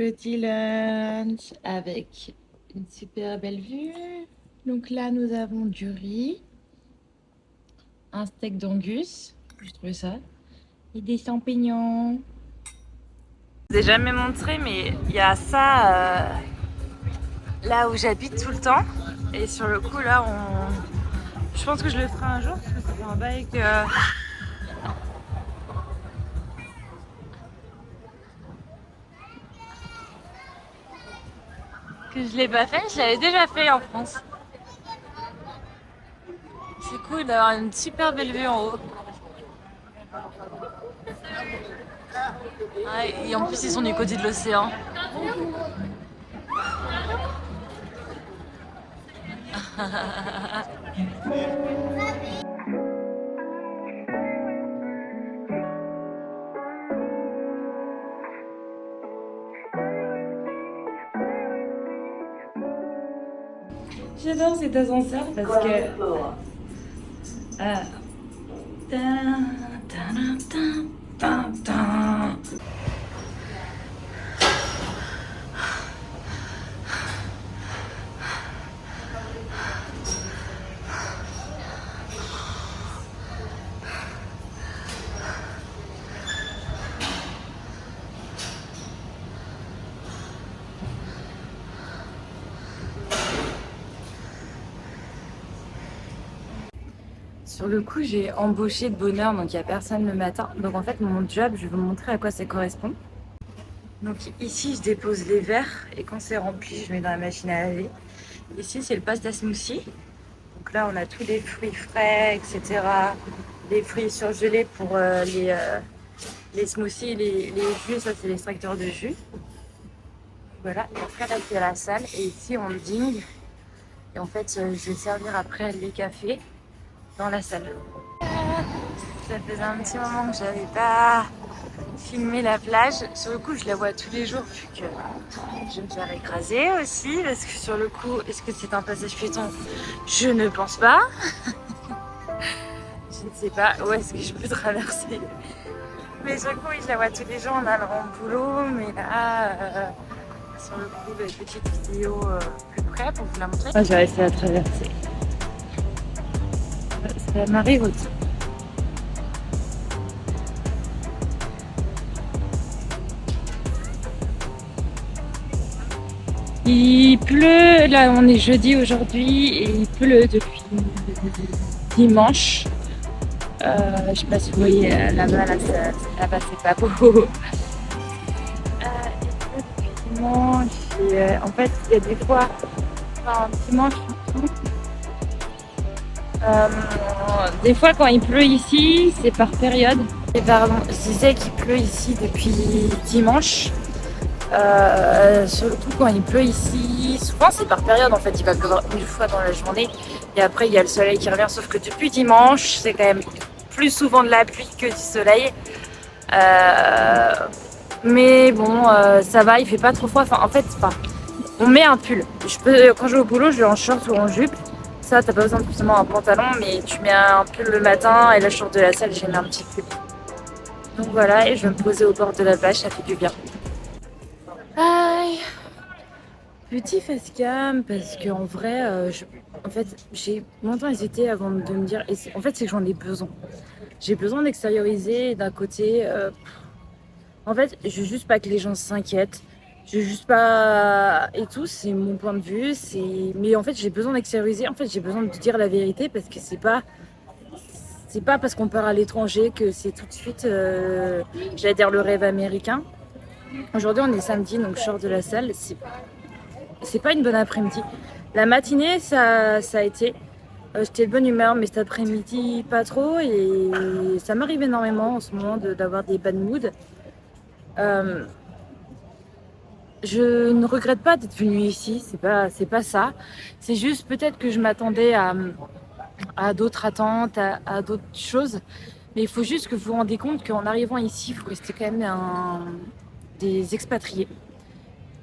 Petit lunch avec une super belle vue. Donc là, nous avons du riz, un steak d'angus, j'ai trouvé ça, et des champignons. Je vous ai jamais montré, mais il y a ça là où j'habite tout le temps. Et sur le coup, là, je pense que je le ferai un jour parce que ça fait un bail que je l'ai pas fait. Je l'avais déjà fait en France. C'est cool d'avoir une super belle vue en haut. Ouais, et en plus, ils sont du côté de l'océan. J'adore cet ascenseur parce que. Tan, tan, tan, tan, tan. Sur le coup, j'ai embauché de bonne heure, donc il n'y a personne le matin. Donc en fait, mon job, je vais vous montrer à quoi ça correspond. Donc ici, je dépose les verres et quand c'est rempli, je mets dans la machine à laver. Ici, c'est le pasta smoothie. Donc là, on a tous les fruits frais, etc. Les fruits surgelés pour les smoothies, les jus, ça c'est l'extracteur de jus. Voilà, et après là, c'est la salle. Et ici, on ding. Et en fait, je vais servir après les cafés dans la salle. Ça faisait un petit moment que j'avais pas filmé la plage. Sur le coup, je la vois tous les jours vu que je vais me faire écraser aussi. Parce que sur le coup, est-ce que c'est un passage piéton? Je ne pense pas. Je ne sais pas où est-ce que je peux traverser. Mais sur le coup, oui, je la vois tous les jours en allant au boulot. Mais là, sur le coup, petite vidéo plus près pour vous la montrer. Ah, je vais essayer de traverser. C'est la marée haute. Il pleut, là on est jeudi aujourd'hui et il pleut depuis dimanche. Je sais pas si vous voyez là-bas, là-bas c'est pas beau. Il pleut depuis dimanche et en fait il y a des fois, enfin dimanche surtout, des fois quand il pleut ici c'est par période. Et pardon, je disais qu'il pleut ici depuis dimanche. Surtout quand il pleut ici, souvent c'est par période en fait, il va pleuvoir une fois dans la journée et après il y a le soleil qui revient, sauf que depuis dimanche c'est quand même plus souvent de la pluie que du soleil. Mais bon, ça va, il fait pas trop froid, enfin en fait, enfin, on met un pull. Quand je vais au boulot, je vais en short ou en jupe, ça t'as pas besoin de forcément un pantalon, mais tu mets un pull le matin et là je sors de la salle, j'ai mis un petit pull. Donc voilà, et je vais me poser au bord de la plage, ça fait du bien. Aïe. Petit facecam parce qu'en vrai, en fait, j'ai longtemps hésité avant de me dire. En fait, c'est que j'en ai besoin. J'ai besoin d'extérioriser d'un côté. En fait, je veux juste pas que les gens s'inquiètent. Je veux juste pas. Et tout, c'est mon point de vue. Mais en fait, j'ai besoin d'extérioriser. En fait, j'ai besoin de dire la vérité parce que c'est pas. C'est pas parce qu'on part à l'étranger que c'est tout de suite, j'allais dire le rêve américain. Aujourd'hui, on est samedi, donc je sors de la salle. C'est pas une bonne après-midi. La matinée, ça a été. J'étais de bonne humeur, mais cet après-midi, pas trop. Et ça m'arrive énormément en ce moment d'avoir des bad moods. Je ne regrette pas d'être venue ici, c'est pas ça. C'est juste peut-être que je m'attendais à d'autres attentes, à d'autres choses. Mais il faut juste que vous vous rendez compte qu'en arrivant ici, vous restez quand même des expatriés.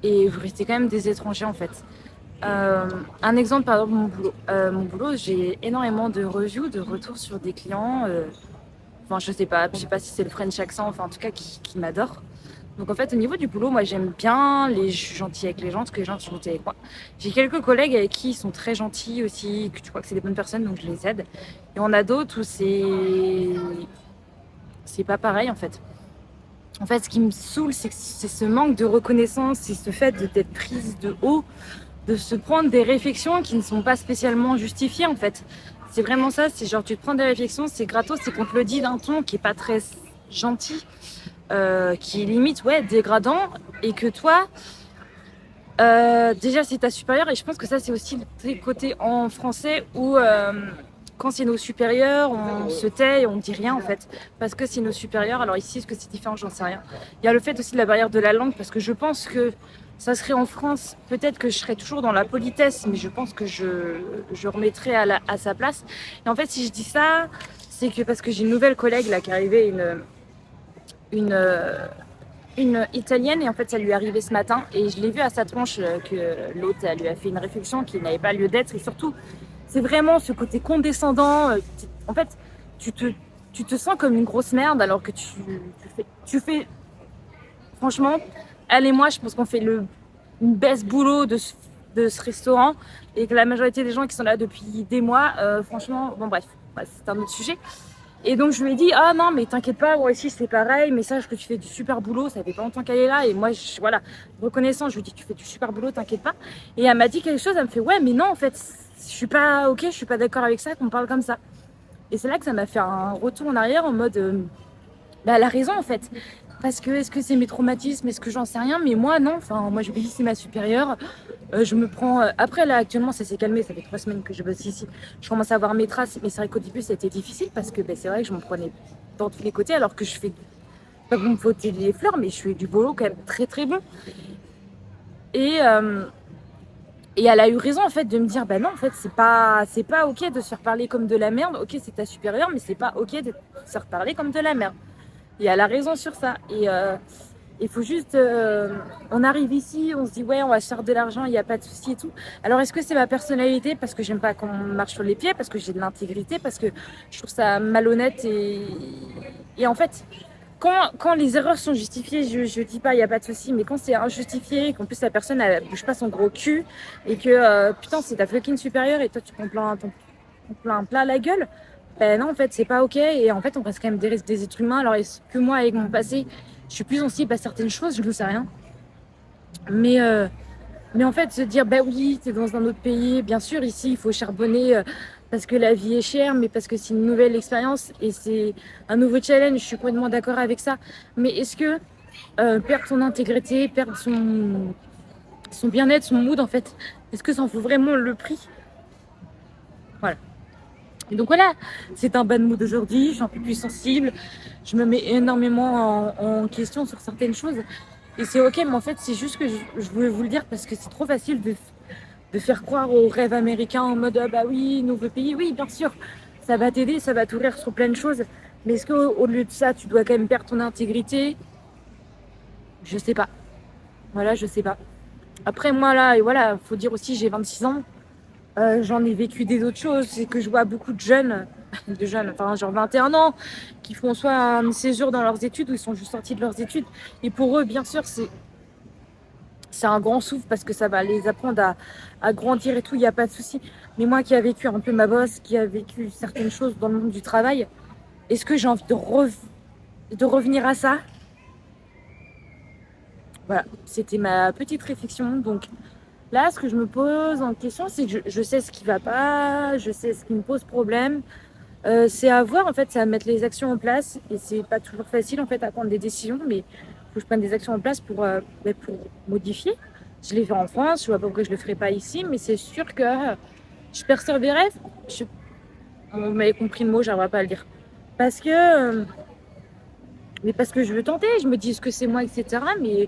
Et vous restez quand même des étrangers en fait. Un exemple, par exemple, mon boulot, j'ai énormément de reviews, de retours sur des clients. Enfin, je sais pas si c'est le French accent, enfin en tout cas qui m'adore. Donc en fait, au niveau du boulot, moi j'aime bien, je suis gentille avec les gens, parce que les gens sont gentils avec moi. J'ai quelques collègues avec qui ils sont très gentils aussi, que tu crois que c'est des bonnes personnes, donc je les aide. Et on a d'autres où c'est pas pareil en fait. En fait, ce qui me saoule, c'est ce manque de reconnaissance, c'est ce fait d'être prise de haut, de se prendre des réflexions qui ne sont pas spécialement justifiées en fait. C'est vraiment ça, c'est genre tu te prends des réflexions, c'est gratos, c'est qu'on te le dit d'un ton qui est pas très gentil, qui est limite ouais dégradant, et que toi déjà c'est ta supérieure, et je pense que ça c'est aussi le côté en français où quand c'est nos supérieurs, on se tait et on dit rien en fait, parce que c'est nos supérieurs. Alors ici, est-ce que c'est différent? J'en sais rien. Il y a le fait aussi de la barrière de la langue, parce que je pense que ça serait en France, peut-être que je serais toujours dans la politesse, mais je pense que je remettrais à sa place. Et en fait, si je dis ça, c'est que parce que j'ai une nouvelle collègue là qui est arrivée, une, une italienne, et en fait ça lui est arrivé ce matin, et je l'ai vu à sa tronche que l'autre elle lui a fait une réflexion qui n'avait pas lieu d'être, et surtout c'est vraiment ce côté condescendant. En fait, tu te, tu te sens comme une grosse merde alors que tu fais franchement, elle et moi, je pense qu'on fait une baisse boulot de ce restaurant, et que la majorité des gens qui sont là depuis des mois, franchement, bon bref, ouais, c'est un autre sujet. Et donc je lui ai dit, ah non mais t'inquiète pas, moi aussi c'est pareil, mais sache que tu fais du super boulot, ça fait pas longtemps qu'elle est là, et moi voilà, reconnaissant, je lui ai dit tu fais du super boulot, t'inquiète pas. Et elle m'a dit quelque chose, elle me fait ouais mais non en fait, je suis pas ok, je suis pas d'accord avec ça qu'on parle comme ça. Et c'est là que ça m'a fait un retour en arrière en mode, bah elle a raison en fait. Parce que est-ce que c'est mes traumatismes, est-ce que j'en sais rien, mais moi non, enfin moi je me dis c'est ma supérieure, je me prends. Après là actuellement ça s'est calmé, ça fait 3 semaines que je bosse ici, je commence à avoir mes traces, mais c'est vrai qu'au début ça a été difficile parce que c'est vrai que je m'en prenais dans tous les côtés, alors que je fais pas pour me fouetter les fleurs, mais je fais du boulot quand même très très bon. Et, euh, et elle a eu raison en fait de me dire bah non en fait c'est pas ok de se faire parler comme de la merde, ok c'est ta supérieure, mais c'est pas ok de se faire parler comme de la merde. Et elle a raison sur ça. Et il faut juste, on arrive ici, on se dit ouais, on va se faire de l'argent, il n'y a pas de souci et tout. Alors est-ce que c'est ma personnalité parce que j'aime pas qu'on marche sur les pieds, parce que j'ai de l'intégrité, parce que je trouve ça malhonnête, et en fait, quand les erreurs sont justifiées, je dis pas il n'y a pas de souci, mais quand c'est injustifié, qu'en plus la personne elle bouge pas son gros cul, et que putain c'est ta fucking supérieure et toi tu prends plein plat à la gueule. Ben non, en fait, c'est pas ok. Et en fait, on reste quand même des êtres humains. Alors, est-ce que moi, avec mon passé, je suis plus sensible à certaines choses? Je ne sais rien. Mais, euh, mais en fait, se dire, bah oui, t'es dans un autre pays. Bien sûr, ici, il faut charbonner parce que la vie est chère, mais parce que c'est une nouvelle expérience et c'est un nouveau challenge. Je suis complètement d'accord avec ça. Mais est-ce que perdre son intégrité, perdre son bien-être, son mood, en fait, est-ce que ça en vaut vraiment le prix? Voilà. Et donc voilà, c'est un bad mood aujourd'hui, je suis un peu plus sensible, je me mets énormément en question sur certaines choses. Et c'est ok, mais en fait, c'est juste que je voulais vous le dire parce que c'est trop facile de faire croire aux rêves américains en mode ah bah oui, nouveau pays, oui, bien sûr, ça va t'aider, ça va t'ouvrir sur plein de choses. Mais est-ce qu'au lieu de ça, tu dois quand même perdre ton intégrité? Je sais pas. Voilà, je sais pas. Après, moi là, et voilà, faut dire aussi, j'ai 26 ans. J'en ai vécu des autres choses, c'est que je vois beaucoup de jeunes, enfin genre 21 ans, qui font soit un séjour dans leurs études ou ils sont juste sortis de leurs études. Et pour eux, bien sûr, c'est un grand souffle parce que ça va les apprendre à grandir et tout, il n'y a pas de souci. Mais moi qui a vécu un peu ma bosse, qui a vécu certaines choses dans le monde du travail, est-ce que j'ai envie de revenir à ça? Voilà, c'était ma petite réflexion. Donc là, ce que je me pose en question, c'est que je sais ce qui va pas, je sais ce qui me pose problème. C'est à voir, en fait, c'est à mettre les actions en place. Et c'est pas toujours facile, en fait, à prendre des décisions, mais il faut que je prenne des actions en place pour modifier. Je l'ai fait en France, je vois pas pourquoi je le ferai pas ici, mais c'est sûr que je persévérerai. Vous m'avez compris le mot, j'arriverai pas à le dire. Parce que, mais parce que je veux tenter, je me dis est-ce que c'est moi, etc. Mais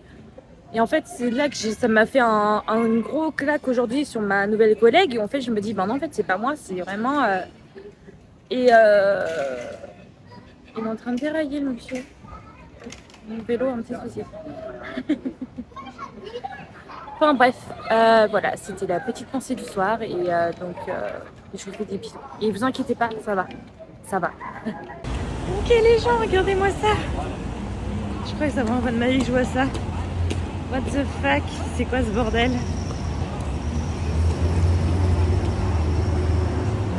et en fait, c'est là que ça m'a fait un gros claque aujourd'hui sur ma nouvelle collègue. Et en fait, je me dis, ben non, en fait, c'est pas moi, c'est vraiment. Et il est en train de dérailler, le monsieur. Mon vélo, un petit souci. Enfin bref, voilà, c'était la petite pensée du soir. Et donc, je vous fais des bisous. Et vous inquiétez pas, ça va. Ça va. Ok, les gens, regardez-moi ça. Je crois que ça va en fin de ma vie que je vois ça. What the fuck? C'est quoi ce bordel?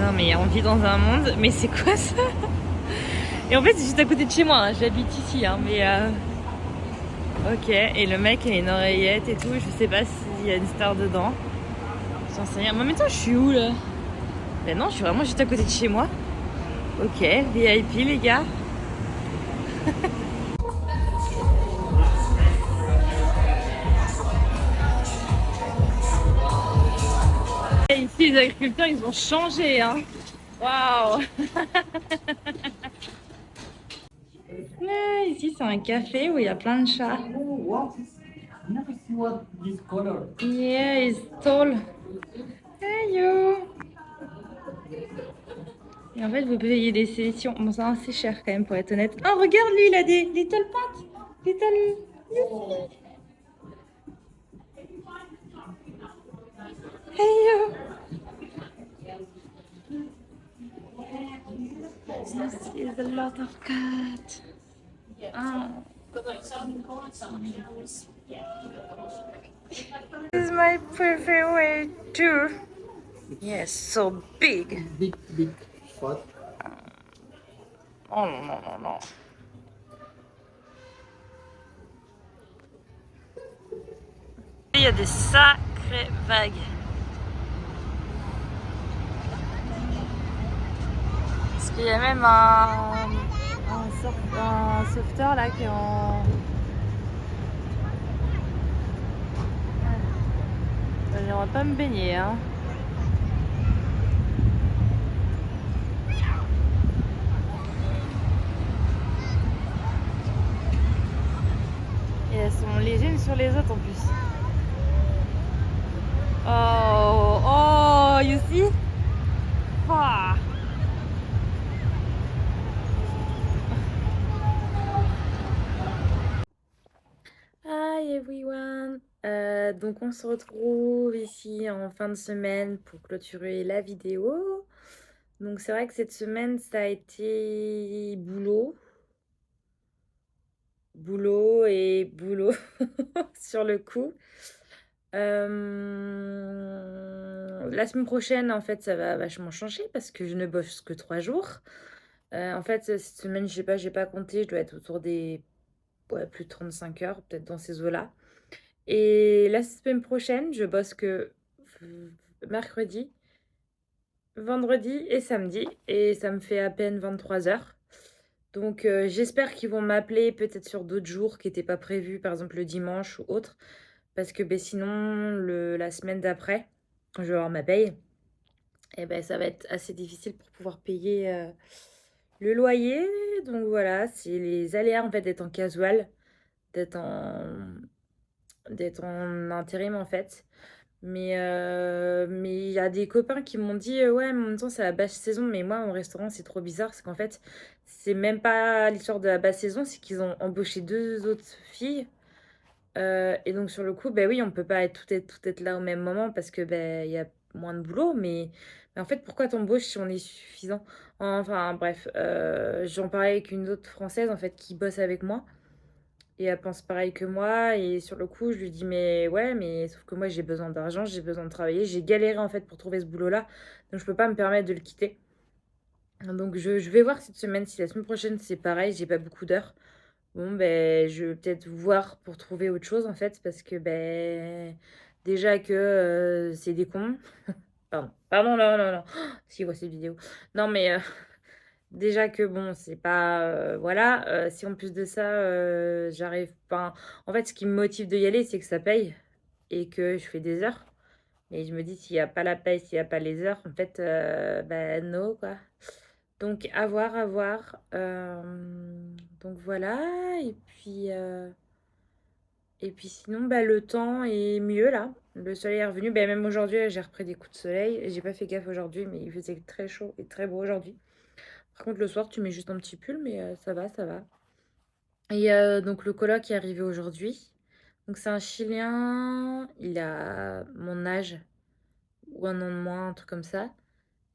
Non mais on vit dans un monde, mais c'est quoi ça? Et en fait c'est juste à côté de chez moi, hein. J'habite ici, hein, mais ok, et le mec a une oreillette et tout, je sais pas s'il y a une star dedans. J'en sais rien. Mais en même temps je suis où là? Ben non, je suis vraiment juste à côté de chez moi. Ok, VIP les gars. Et ici les agriculteurs ils ont changé, hein. Waouh. Ici c'est un café où il y a plein de chats. Never see what this color. Yeah, it's tall. Hey yo. Et en fait, vous payez des sélections. Bon, c'est assez cher quand même pour être honnête. Oh, regarde lui, il a des little pattes. Little. Hey yo. This is a lot of cat. Oh. This is my favorite too. Yes, so big. Big spot. Oh non, non, non, non. Il y a des sacrées vagues. Parce qu'il y a même un sauveteur là qui est en... J'aimerais pas me baigner, hein. Et elles sont les unes sur les autres en plus. Oh, oh, you see? Ah. Hi everyone! Donc on se retrouve ici en fin de semaine pour clôturer la vidéo. Donc c'est vrai que cette semaine ça a été boulot. Boulot et boulot sur le coup. La semaine prochaine en fait ça va vachement changer parce que je ne bosse que 3 jours. En fait cette semaine je sais pas, j'ai pas compté, je dois être autour des plus de 35 heures, peut-être dans ces eaux-là. Et la semaine prochaine, je bosse que mercredi, vendredi et samedi. Et ça me fait à peine 23 heures. Donc j'espère qu'ils vont m'appeler peut-être sur d'autres jours qui n'étaient pas prévus, par exemple le dimanche ou autre. Parce que sinon, la semaine d'après, quand je vais avoir ma paye, et ça va être assez difficile pour pouvoir payer le loyer. Donc voilà, c'est les aléas en fait d'être en casual, d'être en intérim en fait. Mais il y a des copains qui m'ont dit ouais, mais en même temps c'est la basse saison. Mais moi mon restaurant c'est trop bizarre, c'est qu'en fait c'est même pas l'histoire de la basse saison, c'est qu'ils ont embauché 2 autres filles. Et donc sur le coup oui, on peut pas tout être là au même moment parce que il y a moins de boulot. Mais en fait pourquoi t'embauches si on est suffisant? Enfin bref, j'en parlais avec une autre française en fait qui bosse avec moi. Et elle pense pareil que moi. Et sur le coup, je lui dis, mais ouais, mais sauf que moi, j'ai besoin d'argent, j'ai besoin de travailler. J'ai galéré en fait pour trouver ce boulot-là. Donc, je peux pas me permettre de le quitter. Donc, je vais voir cette semaine. Si la semaine prochaine, c'est pareil, j'ai pas beaucoup d'heures. Bon, je vais peut-être voir pour trouver autre chose en fait. Parce que, déjà que c'est des cons. Pardon, pardon, non, non, non. Si, voit cette vidéo. Non, mais déjà que bon, c'est pas... voilà, si en plus de ça, j'arrive pas... En fait, ce qui me motive de y aller, c'est que ça paye et que je fais des heures. Mais je me dis, s'il n'y a pas la paye, s'il n'y a pas les heures, en fait, no, quoi. Donc, à voir, à voir. Donc, voilà. Et puis sinon, le temps est mieux, là. Le soleil est revenu. Même aujourd'hui, j'ai repris des coups de soleil. J'ai pas fait gaffe aujourd'hui, mais il faisait très chaud et très beau aujourd'hui. Par contre, le soir, tu mets juste un petit pull, mais ça va, ça va. Et donc, le coloc est arrivé aujourd'hui. Donc, c'est un Chilien. Il a mon âge, ou un an de moins, un truc comme ça.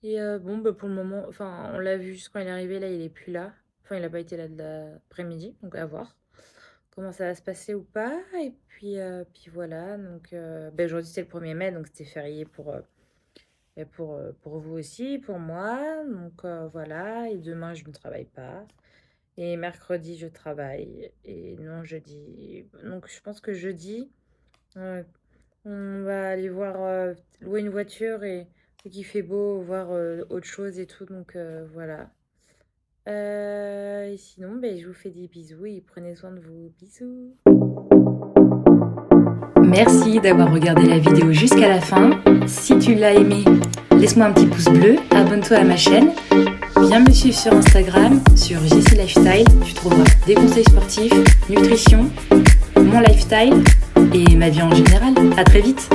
Et bon, pour le moment, enfin, on l'a vu juste quand il est arrivé, là, il est plus là. Enfin, il n'a pas été là de l'après-midi, donc à voir comment ça va se passer ou pas. Et puis voilà, donc aujourd'hui c'était le 1er mai, donc c'était férié pour vous aussi, pour moi. Donc voilà, et demain je ne travaille pas. Et mercredi je travaille. Et non, jeudi. Donc je pense que jeudi, on va aller louer une voiture et qu'il fait beau, voir autre chose et tout. Donc voilà. Et sinon, je vous fais des bisous et prenez soin de vous. Bisous. Merci d'avoir regardé la vidéo jusqu'à la fin. Si tu l'as aimé, laisse-moi un petit pouce bleu, abonne-toi à ma chaîne. Viens me suivre sur Instagram, sur JC Lifestyle. Tu trouveras des conseils sportifs, nutrition, mon lifestyle et ma vie en général. À très vite.